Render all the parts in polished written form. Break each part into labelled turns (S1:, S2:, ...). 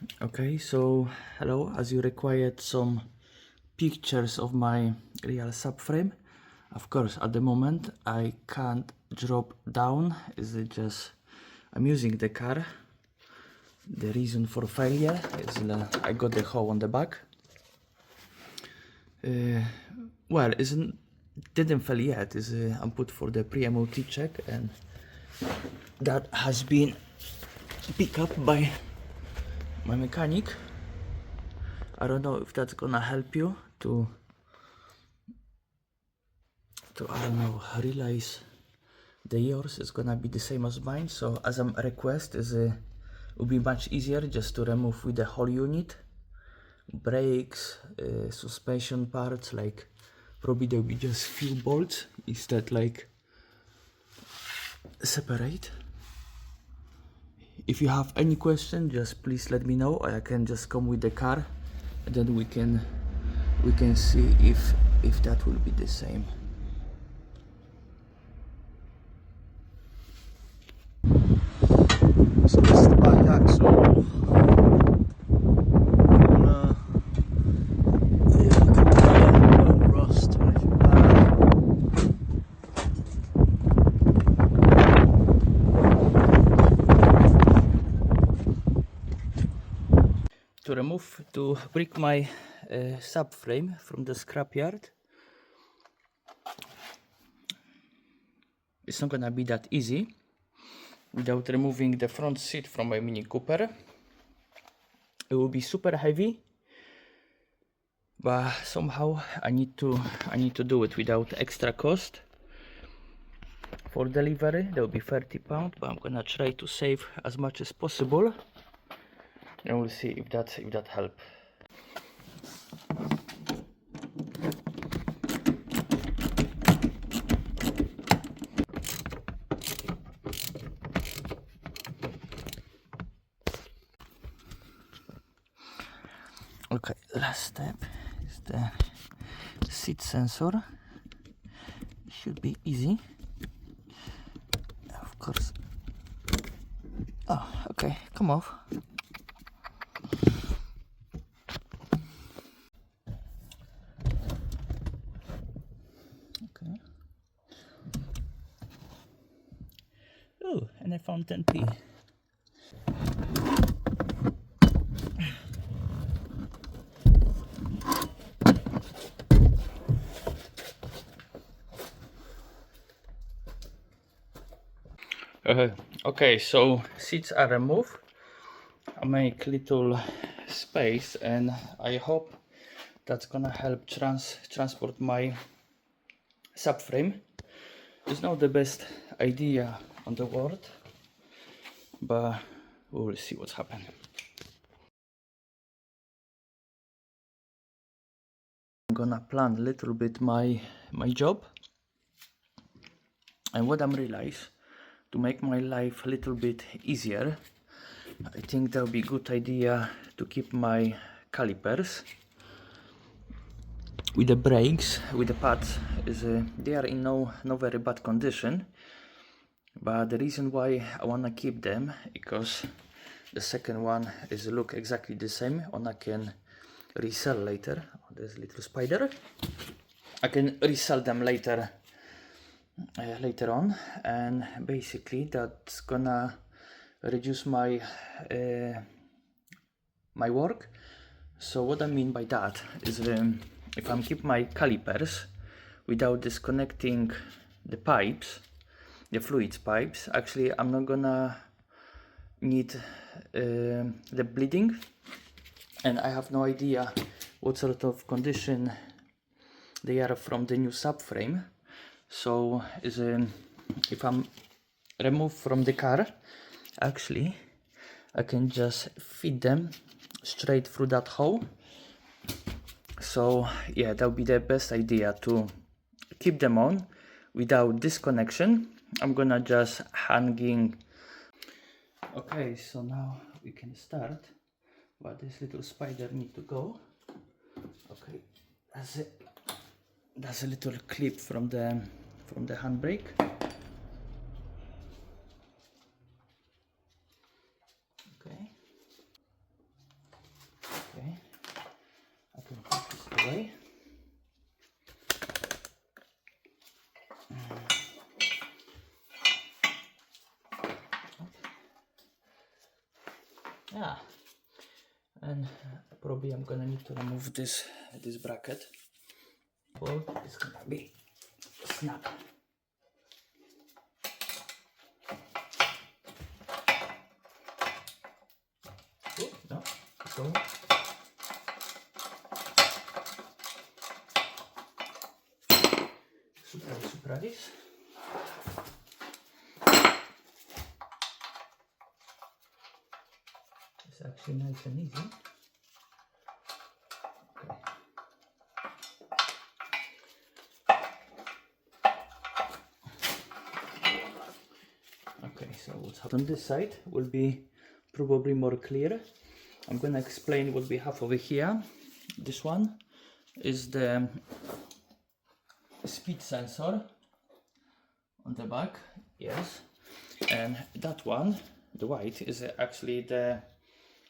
S1: Okay, so hello, as you required some pictures of my real subframe. Of course, at the moment I can't drop down, is it just I'm using the car. The reason for failure is I got the hole on the back. Well, isn't didn't fail yet, is I'm put for the pre-MOT check, and that has been picked up by my mechanic. I don't know if that's gonna help you to I don't know, realize the yours is gonna be the same as mine. So as a request is it would be much easier just to remove with the whole unit, brakes, suspension parts, like probably there will be just few bolts instead, like separate. If you have any question, just please let me know, or I can just come with the car and then we can see if that will be the same.
S2: So this is the back axle. Yeah, look at the little rust or anything bad.
S1: To break my subframe from the scrapyard, it's not gonna be that easy without removing the front seat from my Mini Cooper. It will be super heavy, but somehow I need to do it without extra cost. For delivery that will be £30, but I'm gonna try to save as much as possible, and we'll see if that helps. Okay, last step is the seat sensor. Should be easy. Of course. Oh, okay, come off. Okay. Oh, and I found 10p. Okay, so seats are removed. I make little space, and I hope that's gonna help transport my subframe. It's not the best idea on the world, but we will see what's happening. I'm gonna plan a little bit my job, and what I'm realize, to make my life a little bit easier, I think that would be a good idea to keep my calipers with the brakes, with the pads. They are in no very bad condition, but the reason why I wanna keep them, because the second one is look exactly the same, and I can resell later. Oh, there's a little spider. I can resell them later on, and basically that's gonna reduce my my work. So what I mean by that is, if I'm keep my calipers without disconnecting the pipes, the fluids pipes, actually I'm not gonna need the bleeding, and I have no idea what sort of condition they are from the new subframe. So if I'm removed from the car, actually I can just feed them straight through that hole. So yeah, that would be the best idea, to keep them on without disconnection. I'm gonna just hanging. Okay, so now we can start, but this little spider need to go. Okay, that's a little clip from the handbrake. Okay. away. Yeah, and probably I'm gonna need to remove this bracket. Bolt is gonna be snap. Oh, no, so surprise. It's actually nice and easy. Okay. Okay, so what's happened on this side will be probably more clear. I'm gonna explain what we have over here. This one is the speed sensor on the back, yes, and that one, the white, is actually the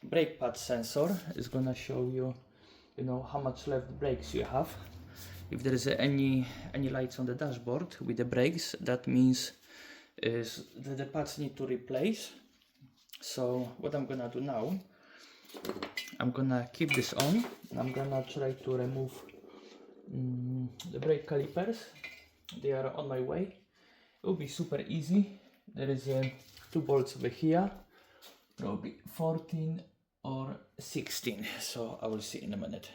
S1: brake pad sensor. It's gonna show you, you know, how much left brakes you have. If there is any lights on the dashboard with the brakes, that means is that the pads need to replace. So what I'm gonna do now, I'm gonna keep this on and I'm gonna try to remove the brake calipers. They are on my way. It will be super easy. There is 2 bolts over here, probably 14 or 16, so I will see in a minute.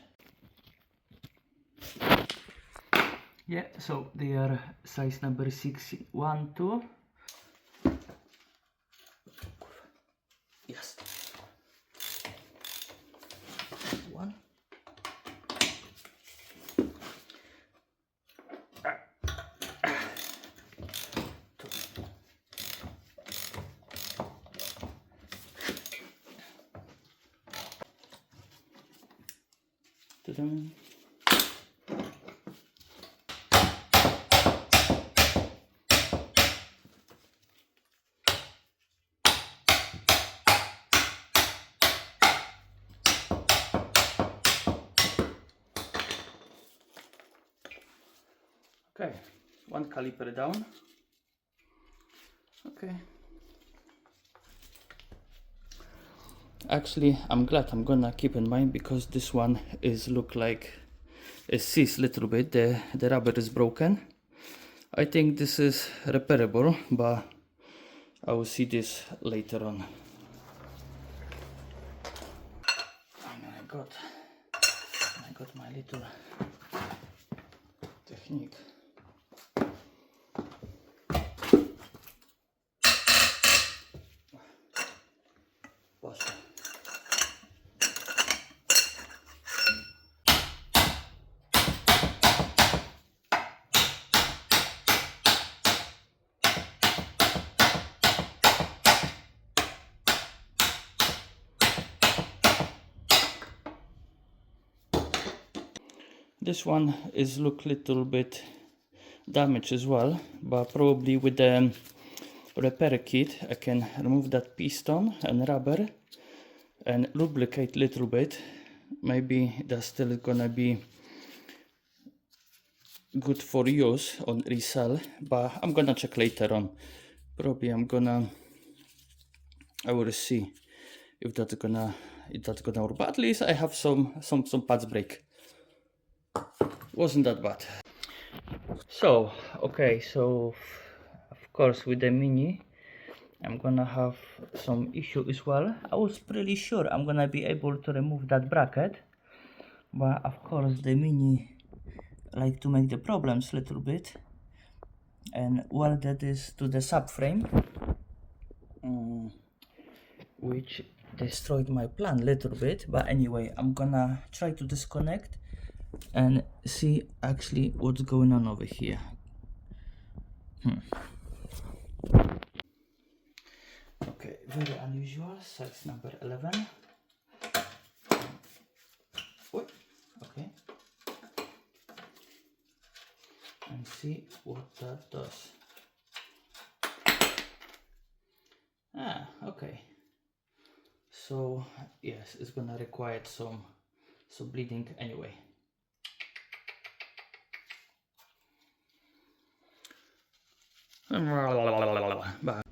S1: Yeah, so they are size number 6, 1, 2. Yes. 1. Ta-da. Okay, 1 caliper down. Okay. Actually, I'm glad I'm gonna keep in mind because this one is look like it sees little bit. The rubber is broken. I think this is repairable, but I will see this later on. And I got my little technique. Pause. This one is look little bit damaged as well, but probably with the repair kit I can remove that piston and rubber and lubricate little bit. Maybe that's still gonna be good for use on resell, but I'm gonna check later on. Probably I will see if that's gonna work. But at least I have some pads break. Wasn't that bad. So okay, so of course with the Mini I'm gonna have some issue as well. I was pretty sure I'm gonna be able to remove that bracket, but of course the Mini like to make the problems a little bit and welded this to the subframe, which destroyed my plan a little bit. But anyway, I'm gonna try to disconnect and see actually what's going on over here. Okay, very unusual, size number 11. What? Okay. And see what that does. Ah, okay. So yes, it's gonna require some bleeding anyway. But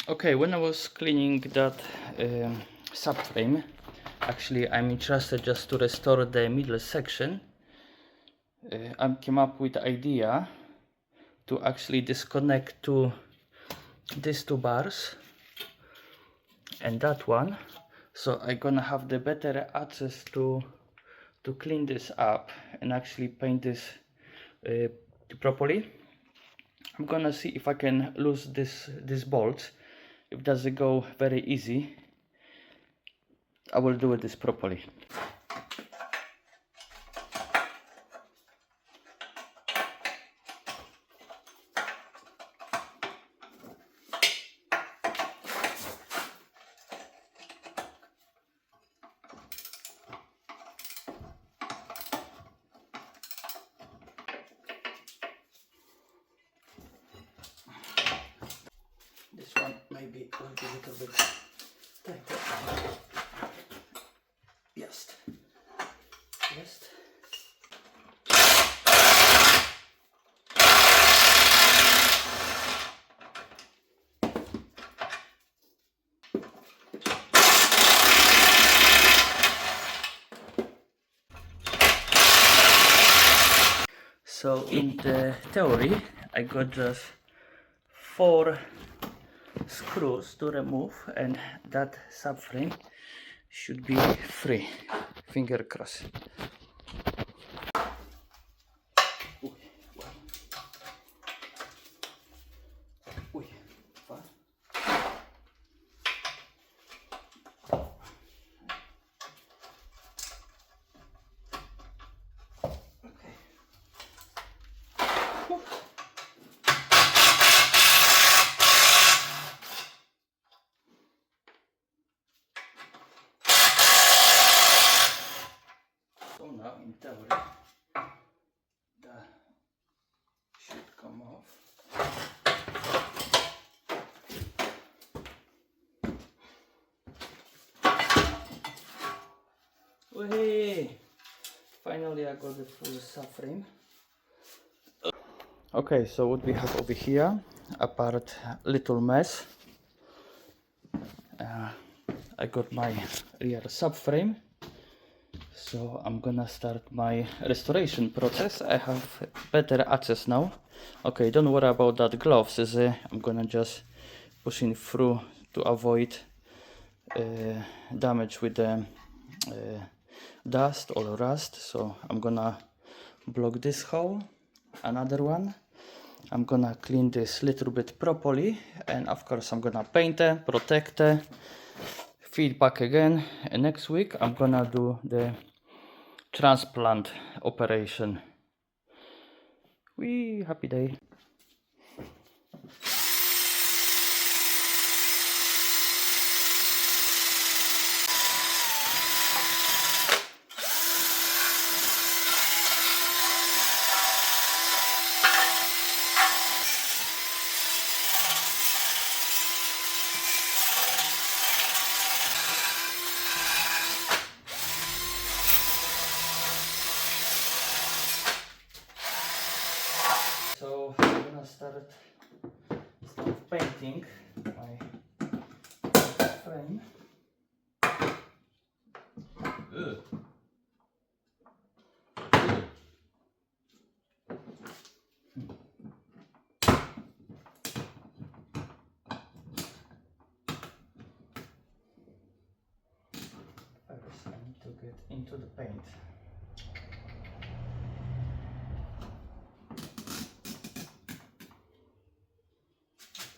S1: okay, when I was cleaning that subframe, actually I'm interested just to restore the middle section. I came up with the idea to actually disconnect these two bars and that one, so I'm gonna have the better access to clean this up and actually paint this properly. I'm gonna see if I can lose this bolt. If doesn't go very easy, I will do this properly. This one maybe will be a little bit tighter. Yes. Yes. So in the theory, I got just 4 screws to remove, and that subframe should be free. Finger crossed. So now in theory that should come off. Hey! Finally I got the full subframe. Okay, so what we have over here, apart little mess, I got my rear subframe. So I'm gonna start my restoration process. I have better access now. Okay, don't worry about that gloves. I'm gonna just push in through to avoid damage with the dust or rust. So I'm gonna block this hole, another one. I'm gonna clean this little bit properly, and of course I'm gonna paint it, protect it, feed back again, and next week I'm gonna do the transplant operation. Wee, happy day. So I'm gonna start painting my frame. First I need to get into the paint.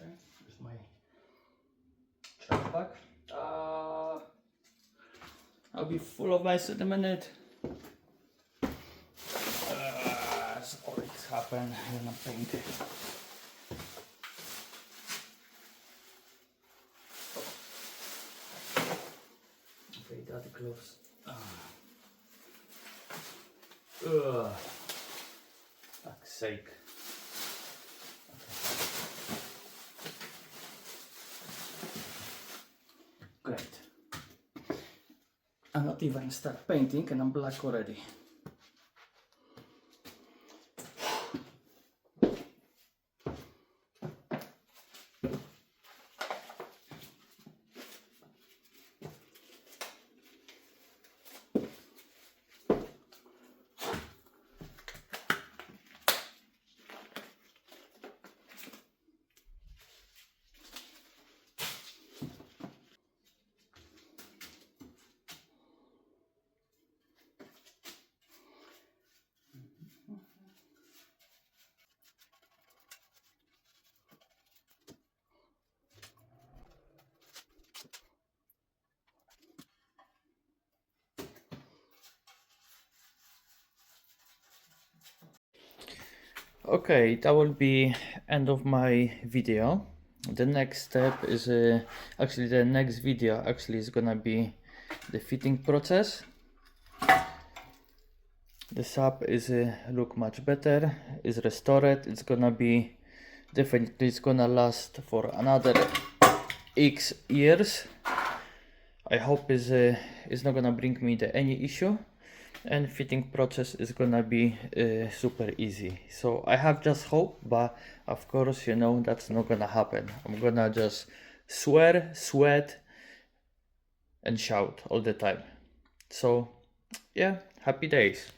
S1: Okay, here's my trash bag. I'll be full of ice in a minute. Sorry. happen when I'm painting. Okay, that close. Ugh. Fuck's sake. Great. I'm not even start painting and I'm black already. Okay, that will be end of my video. The next step is actually the next video actually is gonna be the fitting process. The sub is look much better, is restored. It's gonna be definitely, it's gonna last for another X years. I hope is not gonna bring me any issue, and fitting process is gonna be super easy. So I have just hope, but of course, you know, that's not gonna happen. I'm gonna just swear, sweat and shout all the time. So yeah, happy days.